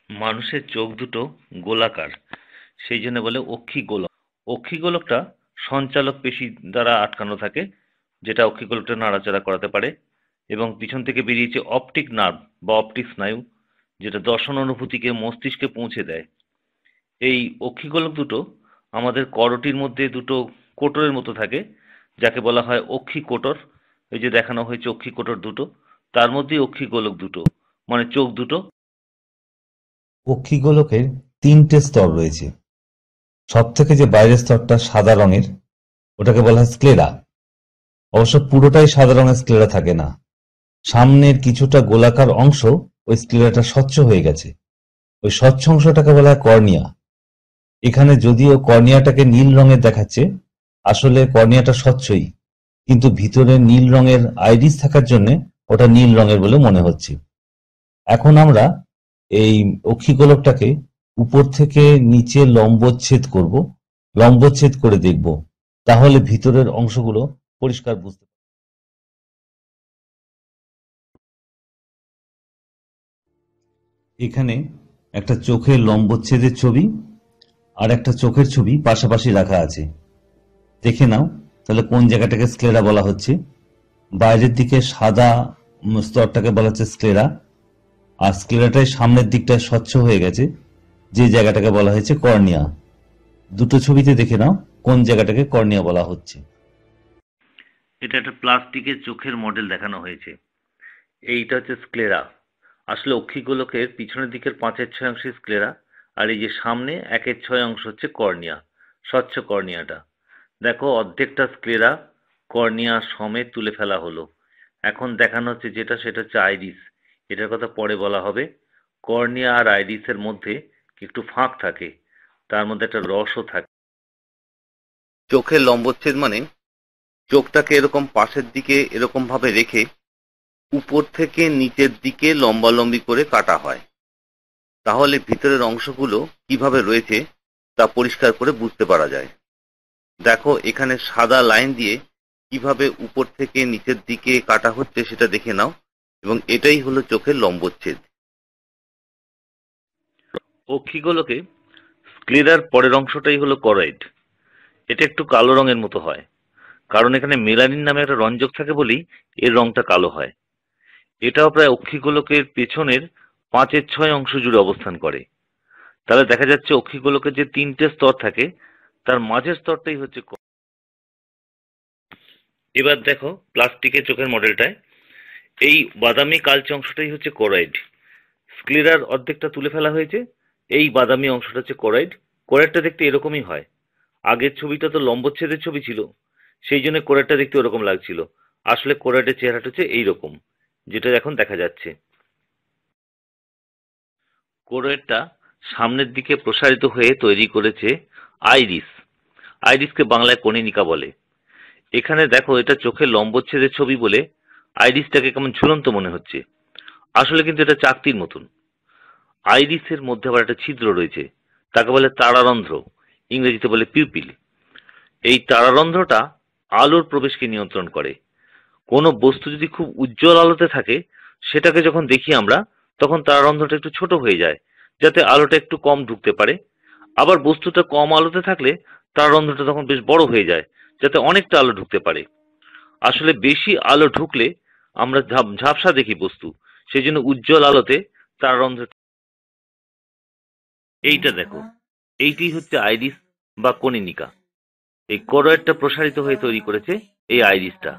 মানুষের চোখ দুটো গোলাকার, সেই জন্য বলে অক্ষিগোলক। অক্ষিগোলকটা সঞ্চালক পেশি দ্বারা আটকানো থাকে, যেটা অক্ষিগোলকটা নাড়াচাড়া করাতে পারে, এবং পিছন থেকে বেরিয়েছে অপটিক নার্ভ বা অপটিক স্নায়ু, যেটা দর্শন অনুভূতিকে মস্তিষ্কে পৌঁছে দেয়। এই অক্ষিগোলক দুটো আমাদের করটির মধ্যে দুটো কোটরের মতো থাকে, যাকে বলা হয় অক্ষিকোটর। এই যে দেখানো হয়েছে অক্ষিকোটর দুটো, তার মধ্যেই অক্ষিগোলক দুটো, মানে চোখ দুটো। অক্ষিগোলকের তিনটে স্তর রয়েছে। সব থেকে যে বাইরের স্তরটা সাদা রঙের, ওটাকে বলা হয় স্ক্লেরা। অবশ্য পুরোটাই সাদা রঙের স্ক্লেরা থাকে না, সামনের কিছুটা গোলাকার অংশ ওই স্ক্লেরাটা স্বচ্ছ হয়ে গেছে। ওই স্বচ্ছ অংশটাকে বলা হয় কর্নিয়া। এখানে যদিও কর্নিয়াটাকে নীল রঙের দেখাচ্ছে, আসলে কর্নিয়াটা স্বচ্ছই, কিন্তু ভিতরে নীল রঙের আইরিস থাকার জন্য ওটা নীল রঙের বলে মনে হচ্ছে। এখন আমরা এই অক্ষিগোলকটাকে উপর থেকে নিচে লম্বচ্ছেদ করব, লম্বচ্ছেদ করে দেখব, তাহলে ভিতরের অংশগুলো পরিষ্কার বুঝতে পারব। এখানে একটা চোখের লম্বচ্ছেদের ছবি আর একটা চোখের ছবি পাশাপাশি রাখা আছে। দেখে নাও তাহলে কোন জায়গাটাকে স্ক্লেরা বলা হচ্ছে। বাইরের দিকে সাদা স্তরটাকে বলা হচ্ছে স্ক্লেরা, আর স্ক্লেরাটাই সামনের দিকটা স্বচ্ছ হয়ে গেছে, যে জায়গাটাকে বলা হয়েছে কর্নিয়া। দুটো ছবিতে দেখে নাও কোন জায়গাটাকে কর্নিয়া বলা হচ্ছে। এটা একটা প্লাস্টিকের চোখের মডেল দেখানো হয়েছে। এইটা হচ্ছে স্ক্লেরা। আসলে অক্ষিগোলকের পিছনের দিকের 5/6 অংশ স্ক্লেরা, আর এই যে সামনে 1/6 অংশ হচ্ছে কর্নিয়া, স্বচ্ছ কর্নিয়াটা। দেখো, অর্ধেকটা স্ক্লেরা কর্নিয়া সমেত তুলে ফেলা হলো। এখন দেখানো হচ্ছে যেটা, সেটা হচ্ছে আইরিস। এটার কথা পরে বলা হবে। কর্নিয়া আর আইরিসের মধ্যে একটু ফাঁক থাকে, তার মধ্যে একটা রসও থাকে। চোখের লম্বচ্ছেদ মানে চোখটাকে এরকম পাশের দিকে এরকম ভাবে রেখে উপর থেকে নিচের দিকে লম্বালম্বি করে কাটা হয়, তাহলে ভিতরের অংশগুলো কিভাবে রয়েছে তা পরিষ্কার করে বুঝতে পারা যায়। দেখো, এখানে সাদা লাইন দিয়ে কিভাবে উপর থেকে নিচের দিকে কাটা হচ্ছে সেটা দেখে নাও, এবং এটাই হলো চোখের লম্বচ্ছেদ। অক্ষিগোলকে স্ক্লেরার পরের অংশটাই হলো করয়েড। এটা একটু কালো রঙের মতো হয়, কারণ এখানে মেলানিন নামে একটা রঞ্জক থাকে বলেই এর রংটা কালো হয়। এটাও প্রায় অক্ষিগোলকের পেছনের 5/6 অংশ জুড়ে অবস্থান করে। তাহলে দেখা যাচ্ছে অক্ষিগোলকের যে 3টে স্তর থাকে, তার মাঝের স্তরটাই হচ্ছে এবার দেখো প্লাস্টিকের চোখের মডেলটায় এই বাদামি কালচে অংশটাই হচ্ছে করয়েড। স্ক্লেরার অর্ধেকটা তুলে ফেলা হয়েছে, এই বাদামি অংশটা হচ্ছে করয়েড। করয়েডটা দেখতে এরকমই হয়। আগের ছবিটা তো লম্বচ্ছেদের ছবি ছিল, সেই জন্য কোরাইটটা দেখতে ওরকম লাগছিল। আসলে কোরাইটের চেহারাটা হচ্ছে এইরকম, যেটা এখন দেখা যাচ্ছে। কোরাইটটা সামনের দিকে প্রসারিত হয়ে তৈরি করেছে আইরিস। আইরিসকে বাংলায় কনীনিকা বলে। এখানে দেখো, এটা চোখের লম্বচ্ছেদের ছবি বলে আইরিসটাকে কেমন ঝুলন্ত মনে হচ্ছে, আসলে কিন্তু এটা চাকতির মতন। আইরিসের মধ্যে আবার একটা ছিদ্র রয়েছে, তাকে বলে তারারন্ধ্র, ইংরেজিতে বলে পিউপিল। এই তারারন্ধ্রটা আলোর প্রবেশকে নিয়ন্ত্রণ করে। কোনো বস্তু যদি খুব উজ্জ্বল আলোতে থাকে, সেটাকে যখন দেখি আমরা, তখন তারারন্ধ্রটা একটু ছোট হয়ে যায়, যাতে আলোটা একটু কম ঢুকতে পারে। আবার বস্তুটা কম আলোতে থাকলে তারারন্ধ্রটা তখন বেশ বড় হয়ে যায়, যাতে অনেকটা আলো ঢুকতে পারে। আসলে বেশি আলো ঢুকলে আমরা ঝাপসা দেখি বস্তু, সেই জন্য উজ্জ্বল আলোতে তারারন্ধ্র। এইটা দেখো, এইটি হচ্ছে আইরিস বা কনীনিকা। এই করয়েডটা প্রসারিত হয়ে তৈরি করেছে এই আইরিসটা।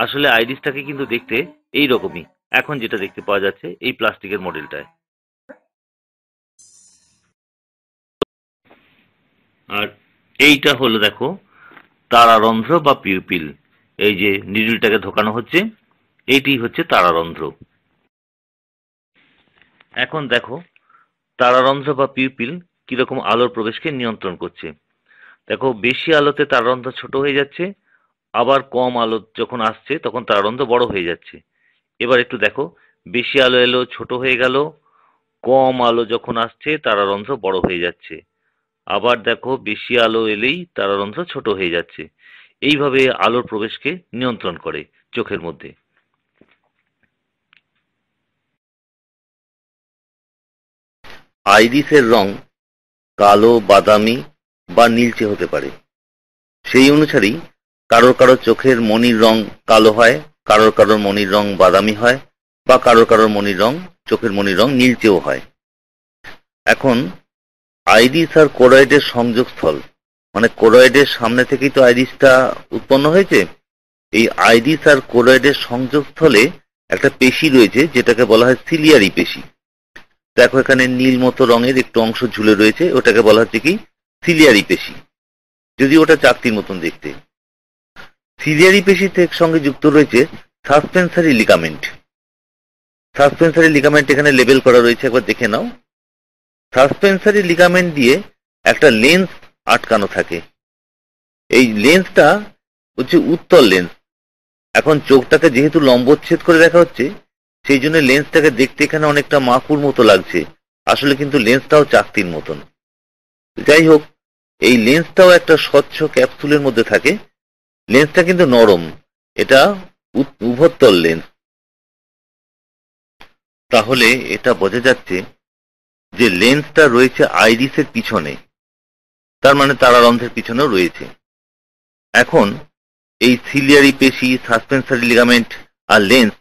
আসলে আইরিসটাকে কিন্তু দেখতে এই রকমই, এখন যেটা দেখতে পাওয়া যাচ্ছে এই প্লাস্টিকের মডেলটায়। আর এইটা হলো দেখো তারারন্ধ্র বা পিউপিল। এই যে নিডলটাকে ঢোকানো হচ্ছে, এইটি হচ্ছে তারারন্ধ্র। এখন দেখো তারারন্ধ্র বা পিউপিল কিরকম আলোর প্রবেশকে নিয়ন্ত্রণ করছে। দেখো, বেশি আলোতে তারারন্ধ্র ছোট হয়ে যাচ্ছে, আবার কম আলো যখন আসছে তখন তারারন্ধ্র বড় হয়ে যাচ্ছে। এবার একটু দেখো, বেশি আলো এলো ছোট হয়ে গেল, কম আলো যখন আসছে তারারন্ধ্র বড় হয়ে যাচ্ছে। আবার দেখো, বেশি আলো এলেই তারারন্ধ্র ছোট হয়ে যাচ্ছে। এইভাবে আলোর প্রবেশকে নিয়ন্ত্রণ করে চোখের মধ্যে। আইরিসের রং কালো, বাদামি বা নীলচে হতে পারে। সেই অনুসারেই কারোর কারোর চোখের মণির রং কালো হয়, কারোর কারোর মণির রং বাদামি হয়, বা কারোর কারোর চোখের মণির রং নীলচেও হয়। এখন আইরিস আর কোরয়েডের সংযোগস্থল, মানে কোরয়েডের সামনে থেকেই তো আইরিসটা উৎপন্ন হয়েছে। এই আইরিস আর কোরয়েডের সংযোগস্থলে একটা পেশি রয়েছে যেটাকে বলা হয় সিলিয়ারি পেশি। দেখো এখানে নীল মতো রঙের একটু অংশ ঝুলে রয়েছে, ওটাকে বলা হচ্ছে কি সিলিয়ারি পেশি, যদি ওটা চাকতির মতন দেখতে। সিলিয়ারি পেশির সঙ্গে যুক্ত রয়েছে সাসপেন্সারি লিগামেন্ট। সাসপেন্সারি লিগামেন্ট এখানে লেবেল করা রয়েছে, একবার দেখে নাও। সাসপেন্সারি লিগামেন্ট দিয়ে একটা লেন্স আটকানো থাকে। এই লেন্সটা হচ্ছে উত্তল লেন্স। এখন চোখটাকে যেহেতু লম্বচ্ছেদ করে দেখা হচ্ছে, সেই জন্য লেন্সটাকে দেখতে এখানে অনেকটা মাকুর মতো লাগছে, আসলে কিন্তু লেন্সটাও চাকতির মতন। যাই হোক, এই লেন্সটাও একটা স্বচ্ছ ক্যাপসুলের মধ্যে থাকে। লেন্সটা কিন্তু নরম, এটা উভত্তল লেন্স। তাহলে এটা বোঝা যাচ্ছে যে লেন্সটা রয়েছে আইরিসের পিছনে, তার মানে তারারন্ধ্রের পিছনেও রয়েছে। এখন এই সিলিয়ারি পেশি, সাসপেন্সারি লিগামেন্ট আর লেন্স,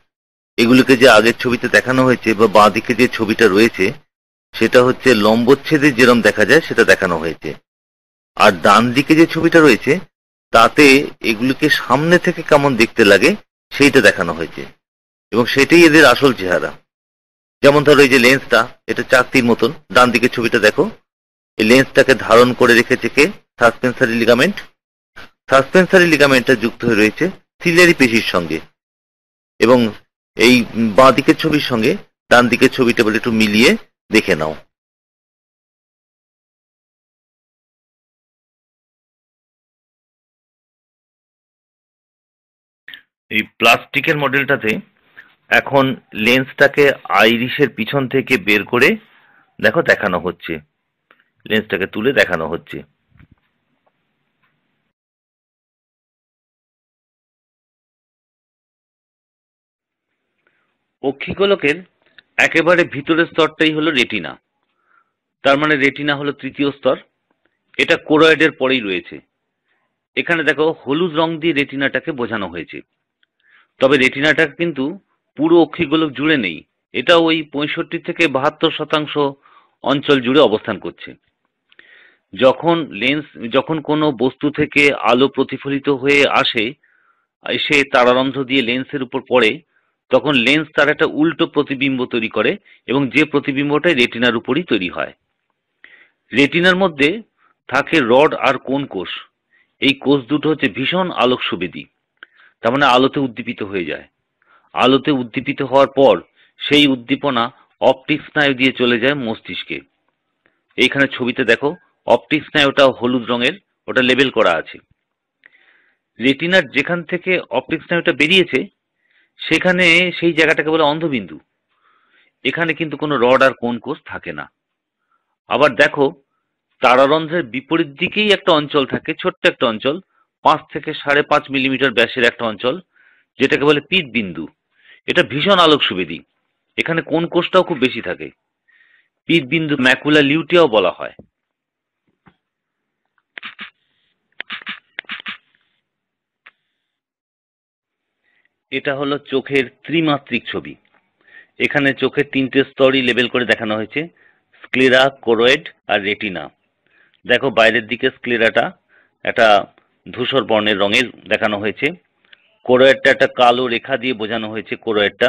এগুলোকে যে আগের ছবিতে দেখানো হয়েছে বা বাঁ দিকে যে ছবিটা রয়েছে সেটা হচ্ছে লম্বচ্ছেদে যেরকম দেখা যায় সেটা দেখানো হয়েছে, আর ডান দিকে যে ছবিটা রয়েছে তাতে এগুলিকে সামনে থেকে কেমন দেখতে লাগে সেইটা দেখানো হয়েছে, এবং সেটাই এদের আসল চেহারা। যেমন ধরো এই যে লেন্সটা, এটা চাকতির মতন, ডান দিকের ছবিটা দেখো, এই লেন্সটাকে ধারণ করে রেখেছে কে? Suspensory ligament. সাসপেন্সারি লিগামেন্টটা যুক্ত হয়ে রয়েছে সিলিয়ারি পেশির সঙ্গে, এবং এই বাঁ দিকের ছবির সঙ্গে ডান দিকের ছবিটা বলে একটু মিলিয়ে দেখে নাও। এই প্লাস্টিকের মডেলটাতে এখন লেন্সটাকে আইরিসের পিছন থেকে বের করে দেখো দেখানো হচ্ছে, লেন্সটাকে তুলে দেখানো হচ্ছে। অক্ষিগোলকের একেবারে ভিতরের স্তরটাই হলো রেটিনা, তার মানে রেটিনা হলো তৃতীয় স্তর। এটা কোরয়েডের পরেই রয়েছে। এখানে দেখো হলুদ রং দিয়ে রেটিনাটাকে বোঝানো হয়েছে, তবে রেটিনাটা কিন্তু পুরো অক্ষিগোলক জুড়ে নেই, এটা ওই 65 থেকে 72% অঞ্চল জুড়ে অবস্থান করছে। যখন কোনো বস্তু থেকে আলো প্রতিফলিত হয়ে এসে তারারন্ধ্র দিয়ে লেন্সের উপর পড়ে, তখন লেন্স তার একটা উল্টো প্রতিবিম্ব তৈরি করে, এবং যে প্রতিবিম্বটাই রেটিনার উপরই তৈরি হয়। রেটিনার মধ্যে থাকে রড আর কোন কোষ। এই কোষ দুটো হচ্ছে ভীষণ আলোক সুবেদী, তার মানে আলোতে উদ্দীপিত হয়ে যায়। আলোতে উদ্দীপিত হওয়ার পর সেই উদ্দীপনা অপটিক স্নায়ু দিয়ে চলে যায় মস্তিষ্কে। এইখানে ছবিতে দেখো অপটিক স্নায়ুটা হলুদ রঙের, ওটা লেবেল করা আছে। রেটিনার যেখান থেকে অপটিক স্নায়ুটা বেরিয়েছে সেখানে সেই জায়গাটাকে বলে অন্ধবিন্দু। এখানে কিন্তু কোনো রড আর কোন কোষ থাকে না। আবার দেখো তারারন্ধ্রের বিপরীত দিকেই একটা অঞ্চল থাকে, ছোট্ট একটা অঞ্চল, 5 থেকে 5.5 মিলিমিটার ব্যাসের একটা অঞ্চল, যেটাকে বলে পিত বিন্দু। এটা ভীষণ আলোক সুবেদী, এখানে কোন কোষটাও খুব বেশি থাকে। পিত বিন্দু ম্যাকুলা লিউটিয়াও বলা হয়। এটা হলো চোখের ত্রিমাত্রিক ছবি। এখানে চোখের 3টে স্তরই লেবেল করে দেখানো হয়েছে, স্ক্লেরা, কোরয়েড আর রেটিনা। দেখো বাইরের দিকে স্ক্লেরাটা একটা ধূসর বর্ণের রঙের দেখানো হয়েছে, কোরয়েডটা একটা কালো রেখা দিয়ে বোঝানো হয়েছে কোরয়েডটা,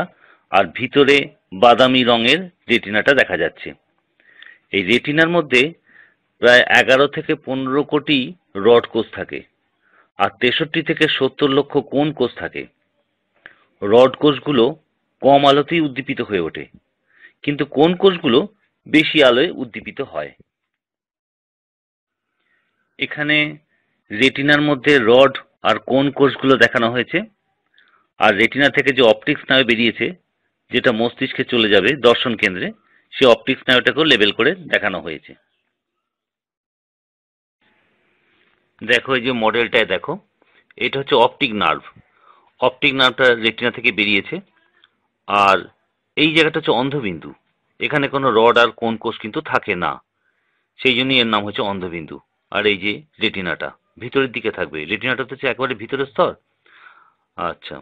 আর ভিতরে বাদামি রঙের রেটিনাটা দেখা যাচ্ছে। এই রেটিনার মধ্যে প্রায় 11 থেকে 15 কোটি রড কোষ থাকে, আর 63 থেকে 70 লক্ষ কোন কোষ থাকে। রড কোষগুলো কম আলোতেই উদ্দীপিত হয়ে ওঠে, কিন্তু কোন কোষগুলো বেশি আলোয় উদ্দীপিত হয়। এখানে রেটিনার মধ্যে রড আর কোন কোষগুলো দেখানো হয়েছে, আর রেটিনা থেকে যে অপটিক স্নায়ু বেরিয়েছে যেটা মস্তিষ্কে চলে যাবে দর্শন কেন্দ্রে, সে অপটিক স্নায়ুটাকেও লেবেল করে দেখানো হয়েছে। দেখো এই যে মডেলটায় দেখো, এটা হচ্ছে অপটিক নার্ভ। অপটিক নার্ভটা রেটিনা থেকে বেরিয়েছে, আর এই জায়গাটা হচ্ছে অন্ধবিন্দু। এখানে কোনো রড আর কোন কোষ কিন্তু থাকে না, সেই জন্যই এর নাম হচ্ছে অন্ধবিন্দু। আর এই যে রেটিনাটা ভিতরের দিকে থাকবে, রেটিনাটা তো হচ্ছে একেবারে ভিতরের স্তর। আচ্ছা,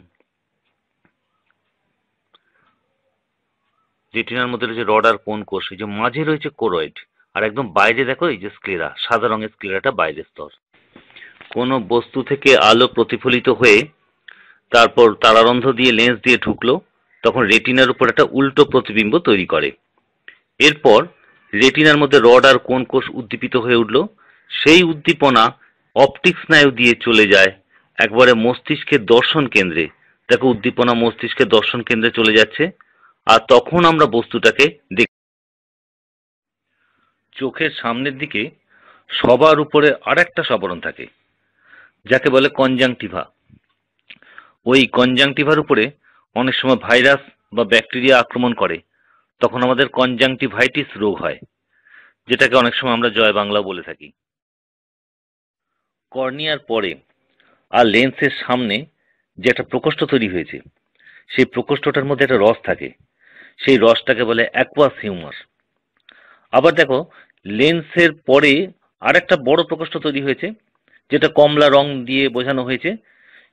রেটিনার মধ্যে রয়েছে রড আর কোন কোষ, এই যে মাঝে রয়েছে কোরয়েড, আর একদম বাইরে দেখো এই যে স্ক্লেরা, সাদা রঙের স্ক্লেরাটা বাইরের স্তর। কোনো বস্তু থেকে আলো প্রতিফলিত হয়ে তারপর তারারন্ধ্র দিয়ে লেন্স দিয়ে ঢুকলো, তখন রেটিনার উপর একটা উল্টো প্রতিবিম্ব তৈরি করে। এরপর রেটিনার মধ্যে রড আর কোন কোষ উদ্দীপিত হয়ে উঠলো, সেই উদ্দীপনা অপটিক স্নায়ু দিয়ে চলে যায় একবারে মস্তিষ্কের দর্শন কেন্দ্রে। দেখো উদ্দীপনা মস্তিষ্কের দর্শন কেন্দ্রে চলে যাচ্ছে, আর তখন আমরা বস্তুটাকে দেখি। চোখের সামনের দিকে সবার উপরে আরেকটা আবরণ থাকে, যাকে বলে কনজাংটিভা। ওই কনজাংটিভার উপরে অনেক সময় ভাইরাস বা ব্যাকটেরিয়া আক্রমণ করে, তখন আমাদের কনজাংটিভাইটিস রোগ হয়, যেটাকে অনেক সময় আমরা জয় বাংলা বলে থাকি। কর্নিয়ার পরে আর লেন্সের সামনে যে একটা প্রকোষ্ঠ তৈরি হয়েছে, সেই প্রকোষ্ঠটার মধ্যে একটা রস থাকে, সেই রসটাকে বলে অ্যাকুয়াস হিউমার। আবার দেখো লেন্সের পরে আরেকটা বড় প্রকোষ্ঠ তৈরি হয়েছে, যেটা কমলা রং দিয়ে বোঝানো হয়েছে,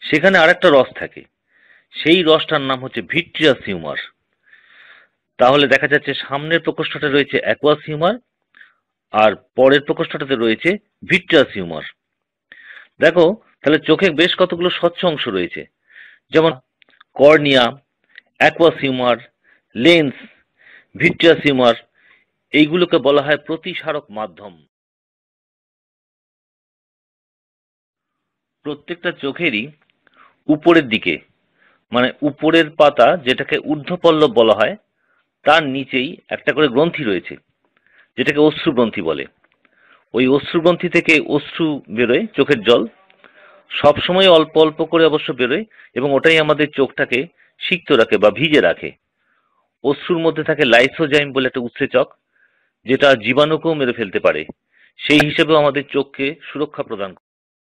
সেখানে আরেকটা রস থাকে, সেই রসটার নাম হচ্ছে ভিট্রিয়াস হিউমার। তাহলে দেখা যাচ্ছে সামনের প্রকোষ্ঠটা রয়েছে অ্যাকুয়াস হিউমার, আর পরের প্রকোষ্ঠটাতে রয়েছে ভিট্রিয়াস হিউমার। দেখো তাহলে চোখে বেশ কতগুলো স্বচ্ছ অংশ রয়েছে, যেমন cornea, aqueous humour, lens, vitreous humour. এইগুলোকে বলা হয় প্রতিসারক মাধ্যম। প্রত্যেকটা চোখেরই উপরের দিকে, মানে উপরের পাতা যেটাকে ঊর্ধ্বপল্লব বলা হয়, তার নিচেই একটা করে গ্রন্থি রয়েছে, যেটাকে অশ্রু গ্রন্থি বলে। ওই অশ্রু গ্রন্থি থেকে অশ্রু বেরোয়, চোখের জল সবসময় অল্প অল্প করে অবশ্য বেরোয়, এবং ওটাই আমাদের চোখটাকে সিক্ত রাখে বা ভিজে রাখে। অশ্রুর মধ্যে থাকে লাইসোজাইম বলে একটা উৎসেচক, যেটা জীবাণুকেও মেরে ফেলতে পারে, সেই হিসেবেও আমাদের চোখকে সুরক্ষা প্রদান করে।